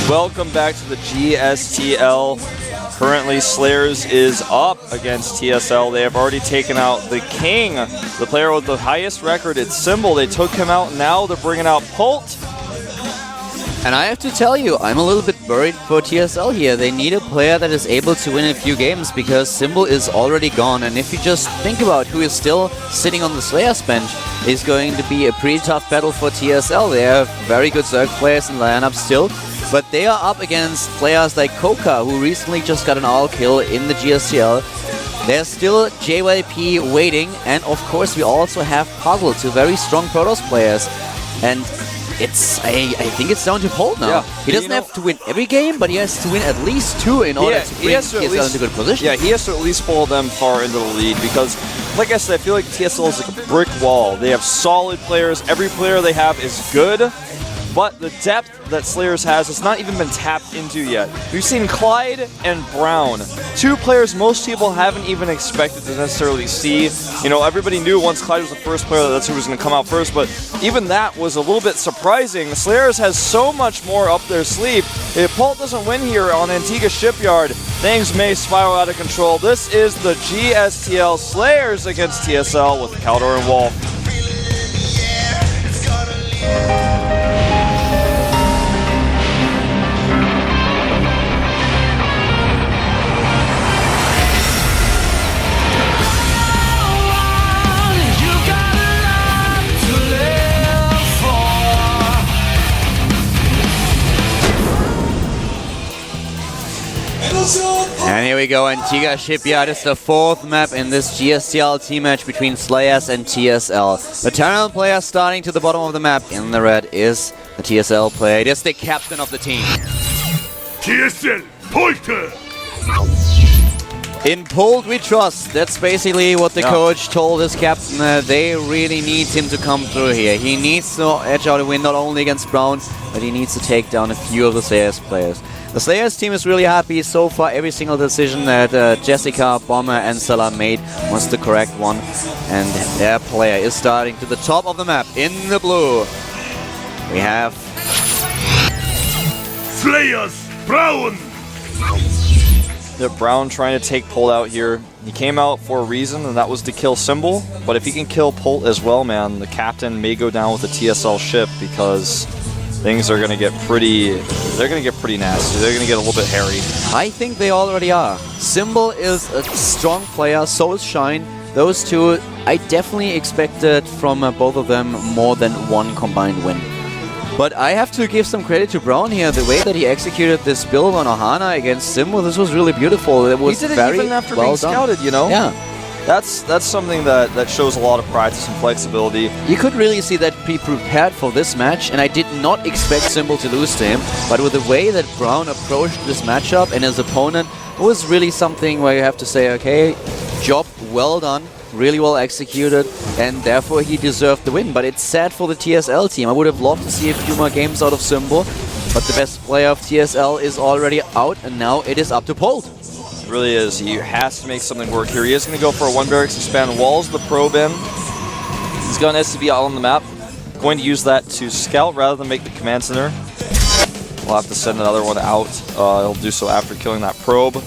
Welcome back to the GSTL. Currently, Slayers is up against TSL. They have already taken out the king, the player with the highest record at Symbol. They took him out. Now they're bringing out Pult. And I have to tell you, I'm a little bit worried for TSL here. They need a player that is able to win a few games because Symbol is already gone. And if you just think about who is still sitting on the Slayers bench, it's going to be a pretty tough battle for TSL. They have very good Zerg players in lineup still. But they are up against players like Koka, who recently just got an all kill in the GSTL. There's still JYP waiting, and of course we also have Puzzle, two very strong Protoss players. And I think it's down to Pult now. Yeah. He doesn't have to win every game, but he has to win at least 2 in order to bring TSL into good position. Yeah, he has to at least pull them far into the lead because, like I said, I feel like TSL is like a brick wall. They have solid players. Every player they have is good. But the depth that Slayers has not even been tapped into yet. We've seen Clyde and Brown, two players most people haven't even expected to necessarily see. You know, everybody knew once Clyde was the first player that's who was going to come out first, but even that was a little bit surprising. Slayers has so much more up their sleeve. If Pult doesn't win here on Antigua Shipyard, things may spiral out of control. This is the GSTL Slayers against TSL with Caldor and Wolf. And here we go, Antigua Shipyard is the 4th map in this GSTL team match between Slayers and TSL. The Terran player starting to the bottom of the map in the red is the TSL player. It is the captain of the team. TSL, Pointer! In Pult we trust. That's basically what the coach told his captain. They really need him to come through here. He needs to edge out a win not only against Brown, but he needs to take down a few of the Slayers players. The Slayers team is really happy so far. Every single decision that Jessica, Bomber and Salah made was the correct one. And their player is starting to the top of the map in the blue. We have Slayers, Brown! Brown trying to take Pult out here. He came out for a reason, and that was to kill Symbol. But if he can kill Pult as well, man, the captain may go down with the TSL ship because things are going to get pretty... They're going to get pretty nasty. They're going to get a little bit hairy. I think they already are. Symbol is a strong player, so is Shine. Those two, I definitely expected from both of them more than one combined win. But I have to give some credit to Brown here. The way that he executed this build on Ohana against Symbol, this was really beautiful. It was he did it very even after well being scouted, you know? Yeah. That's something that shows a lot of practice and flexibility. You could really see that he prepared for this match, and I did not expect Symbol to lose to him. But with the way that Brown approached this matchup and his opponent, it was really something where you have to say, okay, job well done. Really well executed, and therefore he deserved the win. But it's sad for the TSL team. I would have loved to see a few more games out of Symbol, but the best player of TSL is already out, and now it is up to Pult. It really is. He has to make something work here. He is going to go for a 1 barracks expand, walls the probe in. He's got an SCV out on the map. Going to use that to scout rather than make the command center. We'll have to send another one out. He'll do so after killing that probe.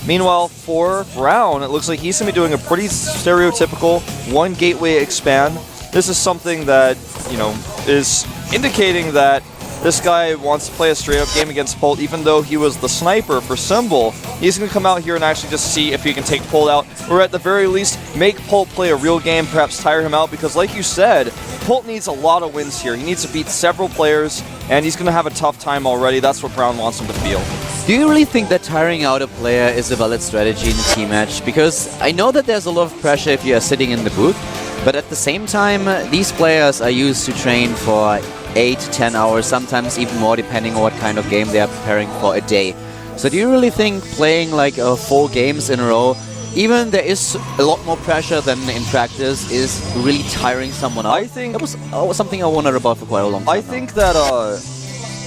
Meanwhile, for Brown, it looks like he's going to be doing a pretty stereotypical 1 gateway expand. This is something that, you know, is indicating that this guy wants to play a straight-up game against Pult, even though he was the sniper for Symbol. He's going to come out here and actually just see if he can take Pult out, or at the very least, make Pult play a real game, perhaps tire him out, because like you said, Pult needs a lot of wins here. He needs to beat several players, and he's going to have a tough time already. That's what Brown wants him to feel. Do you really think that tiring out a player is a valid strategy in a team match? Because I know that there's a lot of pressure if you are sitting in the booth, but at the same time, these players are used to train for 8 to 10 hours, sometimes even more, depending on what kind of game they are preparing for a day. So do you really think playing like 4 games in a row, even there is a lot more pressure than in practice, is really tiring someone out? I think that was something I wondered about for quite a long time. I think that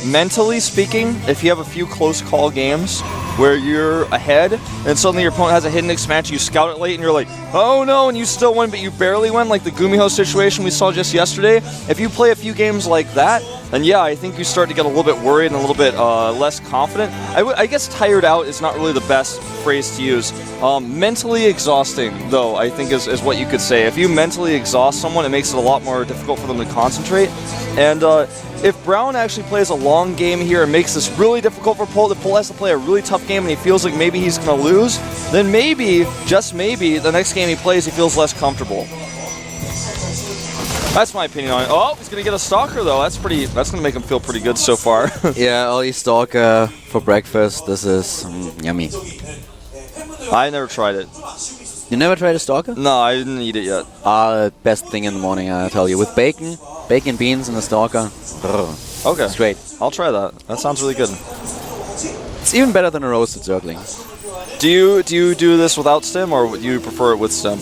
mentally speaking, if you have a few close call games where you're ahead and suddenly your opponent has a hidden expansion, you scout it late and you're like, oh no, and you still win, but you barely win, like the Gumiho situation we saw just yesterday. If you play a few games like that, then yeah, I think you start to get a little bit worried and a little bit less confident. I guess tired out is not really the best phrase to use. Mentally exhausting, though, I think is what you could say. If you mentally exhaust someone, it makes it a lot more difficult for them to concentrate. And if Brown actually plays a long game here and makes this really difficult for Polt, if Polt has to play a really tough game and he feels like maybe he's going to lose, then maybe, just maybe, the next game he plays, he feels less comfortable. That's my opinion on it. Oh, he's going to get a Stalker, though. That's going to make him feel pretty good so far. Yeah, Ollie Stalker for breakfast. This is yummy. I never tried it. You never tried a Stalker? No, I didn't eat it yet. Best thing in the morning, I tell you. With bacon, beans, and a Stalker. Okay. It's great. I'll try that. That sounds really good. It's even better than a roasted Zergling. Do you do this without stem, or do you prefer it with stem?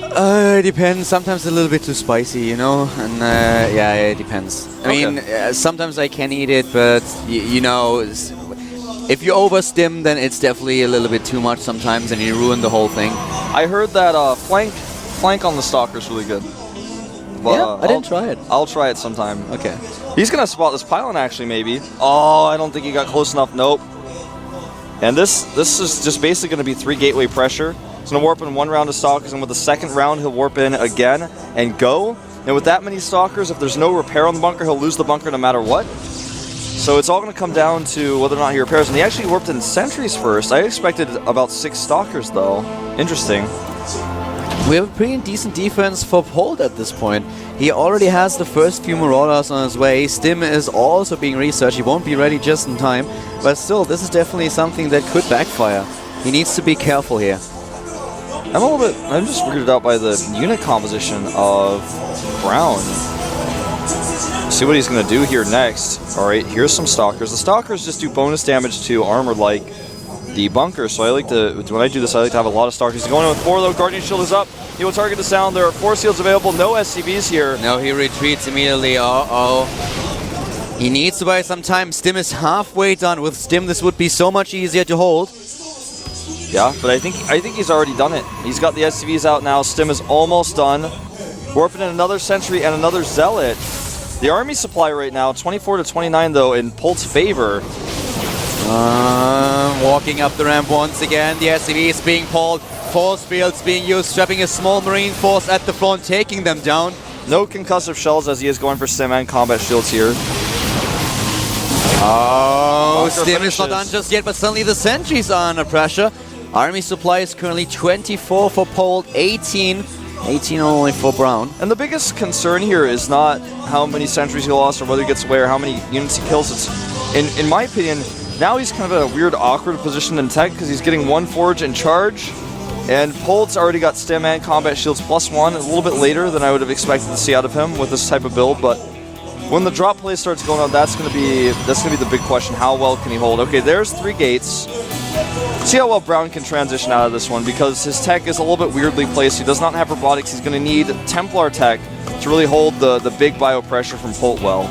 It depends. Sometimes a little bit too spicy, you know? And yeah, it depends. I mean, sometimes I can eat it, but you know, if you over-stim, then it's definitely a little bit too much sometimes, and you ruin the whole thing. I heard that flank on the Stalker is really good. But, yeah, I didn't try it. I'll try it sometime. Okay. He's going to spot this pylon, actually, maybe. Oh, I don't think he got close enough. Nope. And this is just basically going to be 3 gateway pressure. He's going to warp in 1 round of Stalkers, and with the second round, he'll warp in again and go. And with that many Stalkers, if there's no repair on the bunker, he'll lose the bunker no matter what. So it's all going to come down to whether or not he repairs. And he actually warped in sentries first. I expected about 6 Stalkers, though. Interesting. We have a pretty decent defense for Polt at this point. He already has the first few Marauders on his way. Stim is also being researched. He won't be ready just in time. But still, this is definitely something that could backfire. He needs to be careful here. I'm just weirded out by the unit composition of Brown. See what he's going to do here next. Alright, here's some Stalkers. The Stalkers just do bonus damage to armor like the bunker, so I like to, when I do this, I like to have a lot of Stalkers. He's going in with 4 though. Guardian Shield is up. He will target the sound. There are 4 shields available. No SCVs here. No, he retreats immediately. Uh-oh. He needs to buy some time. Stim is halfway done. With Stim, this would be so much easier to hold. Yeah, but I think he's already done it. He's got the SCVs out now. Stim is almost done. Warping in another Sentry and another Zealot. The army supply right now, 24 to 29 though, in Polt's favor. Walking up the ramp once again. The SCV is being pulled. Force fields being used, trapping a small marine force at the front, taking them down. No concussive shells as he is going for Stim and combat shields here. Oh, Stim is not done just yet, but suddenly the sentries are under pressure. Army supply is currently 24 for Polt, 18 only for Brown. And the biggest concern here is not how many sentries he lost or whether he gets away or how many units he kills. It's, in my opinion, now he's kind of in a weird, awkward position in tech because he's getting 1 Forge in charge. And Polt's already got Stim and combat shields +1, a little bit later than I would have expected to see out of him with this type of build, but when the drop play starts going on, that's gonna be the big question. How well can he hold? Okay, there's 3 gates. See how well Brown can transition out of this one, because his tech is a little bit weirdly placed. He does not have robotics. He's gonna need Templar tech to really hold the big bio pressure from Polt well.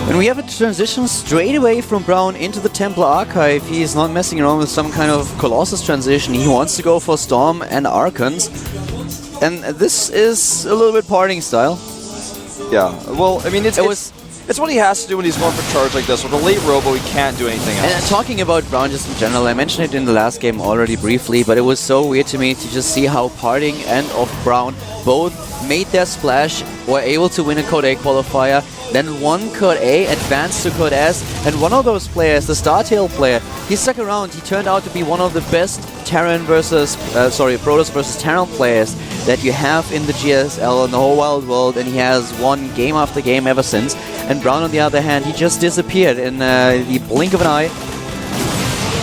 And we have a transition straight away from Brown into the Templar Archive. He's not messing around with some kind of Colossus transition. He wants to go for Storm and Archons. And this is a little bit partying style. Yeah, well, I mean, it's what he has to do when he's going for charge like this. With a late robo, he can't do anything else. And talking about Brown just in general, I mentioned it in the last game already briefly, but it was so weird to me to just see how Parting and Off Brown both made their splash, were able to win a Code A qualifier, then won Code A, advanced to Code S, and one of those players, the Startail player, he stuck around. He turned out to be one of the best Protoss versus Terran players that you have in the GSL in the whole wild world, and he has won game after game ever since. And Brown, on the other hand, he just disappeared in the blink of an eye.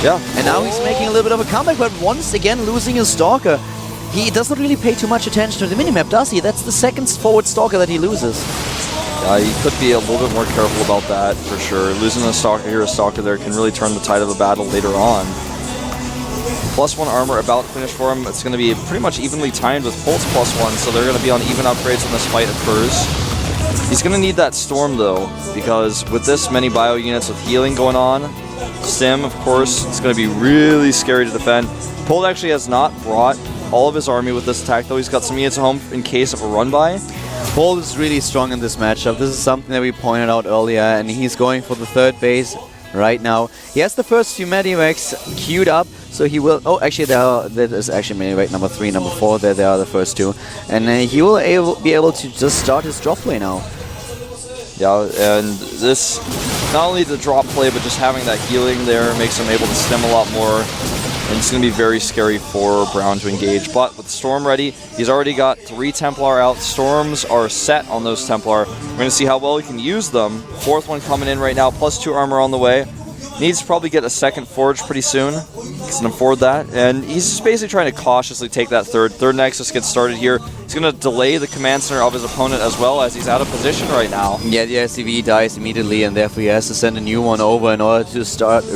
Yeah. And now he's making a little bit of a comeback, but once again losing his Stalker. He doesn't really pay too much attention to the minimap, does he? That's the second forward Stalker that he loses. He could be a little bit more careful about that, for sure. Losing a Stalker there can really turn the tide of a battle later on. +1 armor about to finish for him. It's going to be pretty much evenly timed with Polt's +1, so they're going to be on even upgrades when this fight occurs. He's going to need that Storm, though, because with this many bio units with healing going on, Stim, of course, it's going to be really scary to defend. Polt actually has not brought all of his army with this attack, though. He's got some units at home in case of a run-by. Polt is really strong in this matchup. This is something that we pointed out earlier, and he's going for the third base right now. He has the first few medivacs queued up, so he will... Oh, actually, that is actually medivac number 3, number 4. There they are, the first two. And he will be able to just start his drop play now. Yeah, and this, not only the drop play, but just having that healing there makes him able to stem a lot more. And it's going to be very scary for Brown to engage. But with Storm ready, he's already got 3 Templar out. Storms are set on those Templar. We're going to see how well he can use them. 4th one coming in right now, plus 2 armor on the way. Needs to probably get a 2nd Forge pretty soon. He can afford that. And he's just basically trying to cautiously take that third Nexus gets started here. He's going to delay the command center of his opponent as well, as he's out of position right now. Yeah, the SCV dies immediately, and therefore he has to send a new one over in order to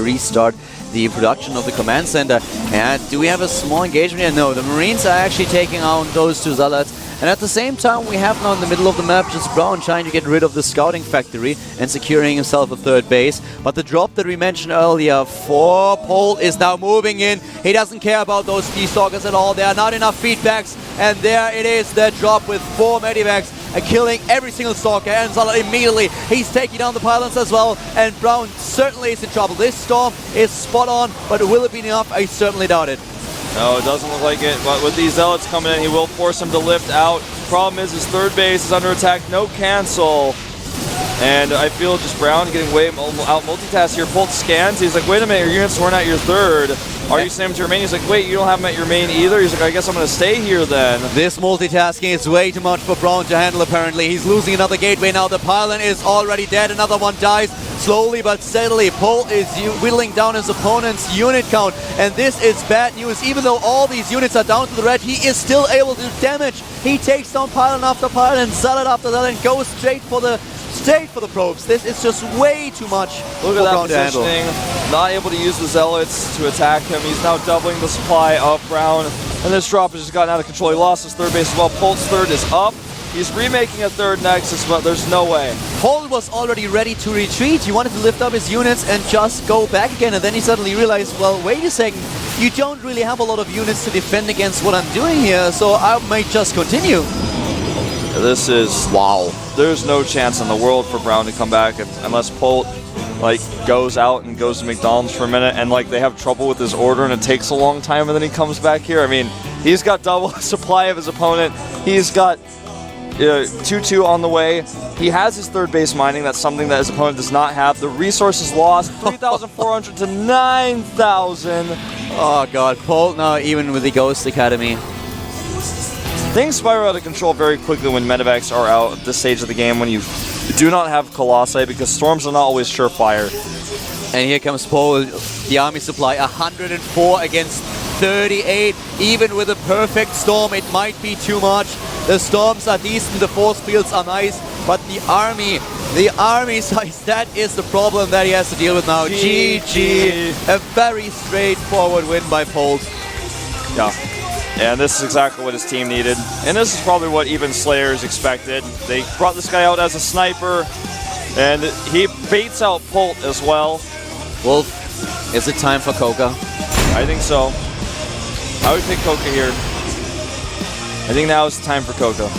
restart the production of the command center. And do we have a small engagement here? No, the Marines are actually taking out those 2 Zealots. And at the same time, we have now in the middle of the map just Brown trying to get rid of the scouting factory and securing himself a 3rd base. But the drop that we mentioned earlier for Polt is now moving in. He doesn't care about those D-Stalkers at all. There are not enough feedbacks. And there it is, that drop with 4 medivacs. Killing every single Stalker, and Zealot immediately. He's taking down the pylons as well, and Brown certainly is in trouble. This storm is spot on, but will it be enough? I certainly doubt it. No, it doesn't look like it, but with these Zealots coming in, he will force him to lift out. Problem is his 3rd base is under attack, no cancel. And I feel just Brown getting way out multitask here. Polt scans, he's like, wait a minute, your units weren't at your 3rd. Are you sending him to your main? He's like, wait, you don't have him at your main either? He's like, I guess I'm going to stay here then. This multitasking is way too much for Brown to handle, apparently. He's losing another gateway now. The pylon is already dead. Another one dies slowly but steadily. Polt is whittling down his opponent's unit count, and this is bad news. Even though all these units are down to the red, he is still able to do damage. He takes down pylon after pylon, Zealot after Zealot, and goes straight for the probes. This is just way too much. Look at that positioning. Not able to use the Zealots to attack him. He's now doubling the supply of Brown. And this drop has just gotten out of control. He lost his 3rd base as well. Polt's 3rd is up. He's remaking a 3rd Nexus, but there's no way. Polt was already ready to retreat. He wanted to lift up his units and just go back again. And then he suddenly realized, well, wait a second. You don't really have a lot of units to defend against what I'm doing here, so I might just continue. This is... Wow. There's no chance in the world for Brown to come back unless Polt goes out and goes to McDonald's for a minute and they have trouble with his order and it takes a long time and then he comes back here. I mean, he's got double supply of his opponent. He's got 2-2 on the way. He has his 3rd base mining. That's something that his opponent does not have. The resources lost, 3,400 to 9,000. Oh god, Polt now even with the Ghost Academy. Things spiral out of control very quickly when medevacs are out at this stage of the game, when you do not have Colossi, because storms are not always surefire. And here comes Polt, the army supply, 104 against 38. Even with a perfect storm, it might be too much. The storms are decent, the force fields are nice, but the army size, that is the problem that he has to deal with now. GG. A very straightforward win by Polt. Yeah. And this is exactly what his team needed. And this is probably what even Slayers expected. They brought this guy out as a sniper, and he baits out Polt as well. Wolf, is it time for Coca? I think so. I would pick Coca here. I think now is the time for Coca.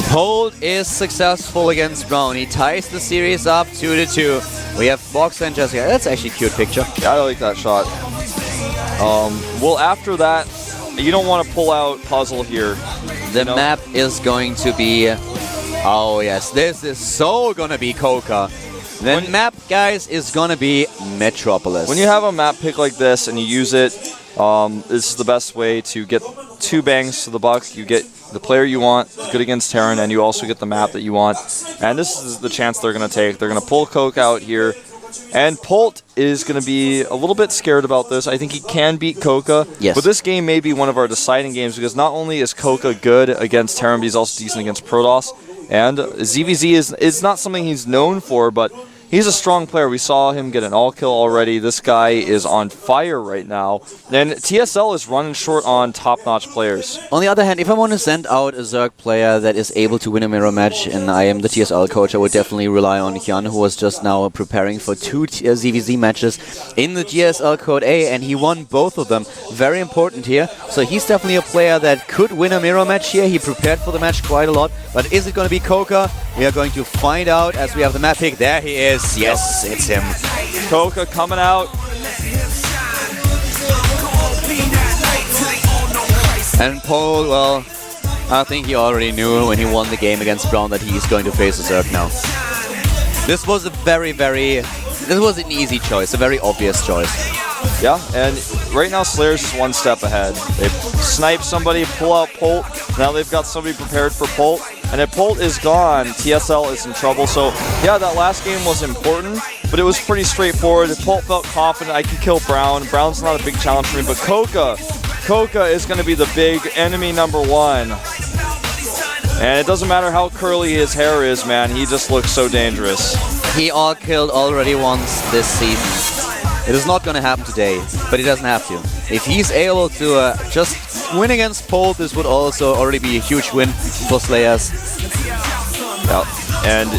Polt is successful against Brown. He ties the series up 2-2. We have Box and Jessica. That's actually a cute picture. Yeah, I like that shot. Well, after that, you don't want to pull out Puzzle here. The map is going to be... Oh, yes. This is so going to be Coca. The map, guys, is going to be Metropolis. When you have a map pick like this and you use it, this is the best way to get 2 bangs to the buck. You get the player you want, good against Terran, and you also get the map that you want. And this is the chance they're going to take. They're going to pull Coca out here. And Polt is going to be a little bit scared about this. I think he can beat Coca. Yes. But this game may be one of our deciding games because not only is Coca good against Terran, but he's also decent against Protoss. And ZVZ is not something he's known for, but he's a strong player. We saw him get an all kill already. This guy is on fire right now. And TSL is running short on top-notch players. On the other hand, if I want to send out a Zerg player that is able to win a mirror match, and I am the TSL coach, I would definitely rely on Hyun, who was just now preparing for 2 ZVZ matches in the GSL Code A, and he won both of them. Very important here. So he's definitely a player that could win a mirror match here. He prepared for the match quite a lot. But is it going to be Koka? We are going to find out as we have the map pick. There he is. Yes, it's him. Koka coming out. And Paul, well, I think he already knew when he won the game against Brown that he's going to face a Zerg now. This was a this was an easy choice, a very obvious choice. Yeah, and right now Slayer's is 1 step ahead. They snipe somebody, pull out Polt. Now they've got somebody prepared for Polt. And if Polt is gone, TSL is in trouble. So yeah, that last game was important, but it was pretty straightforward. Polt felt confident, I can kill Brown. Brown's not a big challenge for me, but Koka is going to be the big enemy #1. And it doesn't matter how curly his hair is, man. He just looks so dangerous. He all killed already once this season. It is not going to happen today, but he doesn't have to. If he's able to just win against Polt, this would also already be a huge win for Slayers. Yeah, and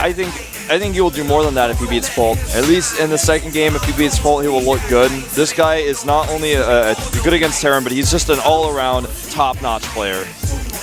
I think he will do more than that if he beats Polt. At least in the second game, if he beats Polt, he will look good. This guy is not only good against Terran, but he's just an all-around top-notch player.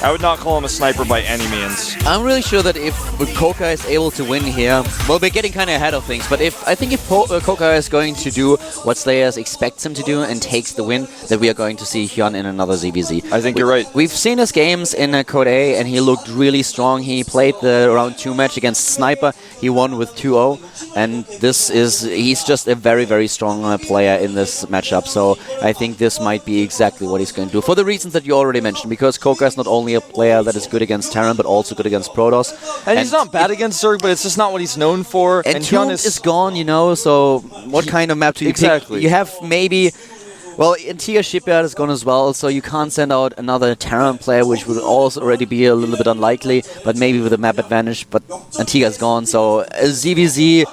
I would not call him a sniper by any means. I'm really sure that if Koka is able to win here, well, we're getting kind of ahead of things, but I think if Koka is going to do what Slayers expects him to do and takes the win, that we are going to see Hyun in another ZVZ. I think you're right. We've seen his games in Code A, and he looked really strong. He played the round 2 match against Sniper. He won with 2-0, and he's just a very, very strong player in this matchup. So I think this might be exactly what he's going to do, for the reasons that you already mentioned, because Koka is not only a player that is good against Terran, but also good against Protoss. And he's not bad against Zerg, but it's just not what he's known for. And Hyun is gone, you know, so what kind of map do you pick? You have maybe... Well, Antigua Shipyard is gone as well, so you can't send out another Terran player, which would also already be a little bit unlikely, but maybe with a map advantage, but Antigua's gone, so a ZVZ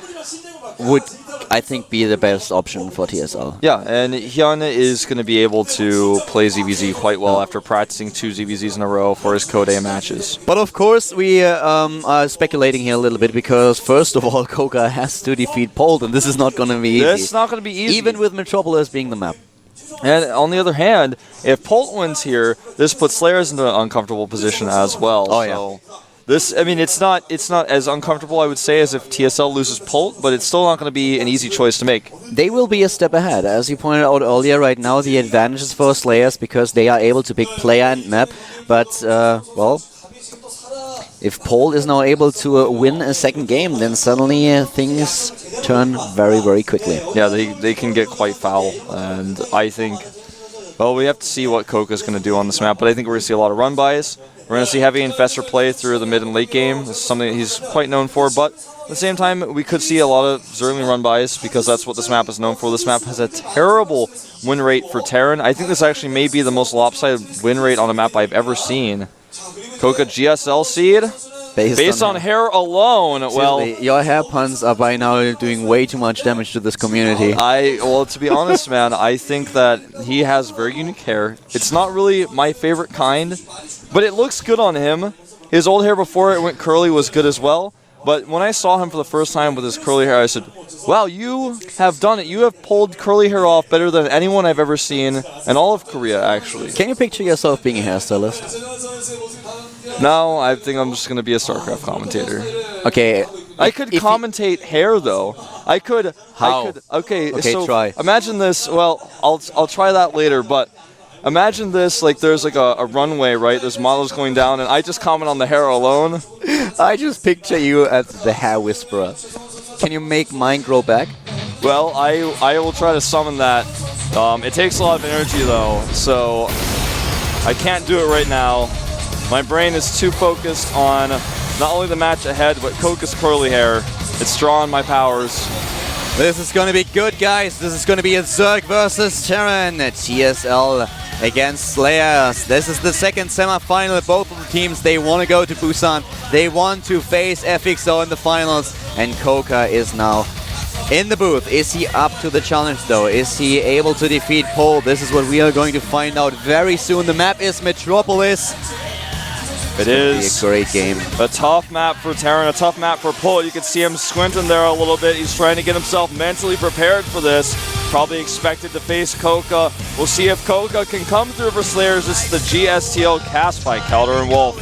would, I think, be the best option for TSL. Yeah, and Hyun is going to be able to play ZVZ quite well after practicing 2 ZVZs in a row for his Code A matches. But of course, we are speculating here a little bit, because first of all, Koka has to defeat Polt, and this is not going to be easy. It's not going to be easy. Even with Metropolis being the map. And on the other hand, if Polt wins here, this puts Slayers into an uncomfortable position as well. Oh, so this, I mean, it's not as uncomfortable, I would say, as if TSL loses Polt, but it's still not going to be an easy choice to make. They will be a step ahead. As you pointed out earlier, right now the advantage is for Slayers because they are able to pick player and map. But, well, if Polt is now able to win a second game, then suddenly things turn very, very quickly. Yeah, they can get quite foul, and I think, well, we have to see what Koka's going to do on this map, but I think we're going to see a lot of run-bys. We're going to see Heavy Infestor play through the mid and late game. This is something that he's quite known for, but at the same time, we could see a lot of Zergling run-bys because that's what this map is known for. This map has a terrible win rate for Terran. I think this actually may be the most lopsided win rate on a map I've ever seen. Koka GSL seed? Based on hair alone, well... Your hair puns are by now doing way too much damage to this community. Well, to be honest, man, I think that he has very unique hair. It's not really my favorite kind, but it looks good on him. His old hair before it went curly was good as well. But when I saw him for the first time with his curly hair, I said, wow, you have done it. You have pulled curly hair off better than anyone I've ever seen in all of Korea, actually. Can you picture yourself being a hairstylist? No, I think I'm just going to be a StarCraft commentator. Okay. I could commentate hair, though. I could... How? Okay, so try. Imagine this. Well, I'll try that later, but... Imagine this, like there's like a runway, right? There's models going down, and I just comment on the hair alone. I just picture you as the hair whisperer. Can you make mine grow back? Well, I will try to summon that. It takes a lot of energy, though, so I can't do it right now. My brain is too focused on not only the match ahead, but Koka's curly hair. It's drawing my powers. This is going to be good, guys. This is going to be a Zerg versus Terran. TSL against Slayers. This is the second semi-final. Both of the teams, they want to go to Busan. They want to face FXO in the finals, and Koka is now in the booth. Is he up to the challenge though? Is he able to defeat Pole? This is what we are going to find out very soon. The map is Metropolis. It is a great game. A tough map for Terran, a tough map for Pole. You can see him squinting there a little bit. He's trying to get himself mentally prepared for this. Probably expected to face Koka. We'll see if Koka can come through for Slayers. This is the GSTL cast by Calder and Wolf.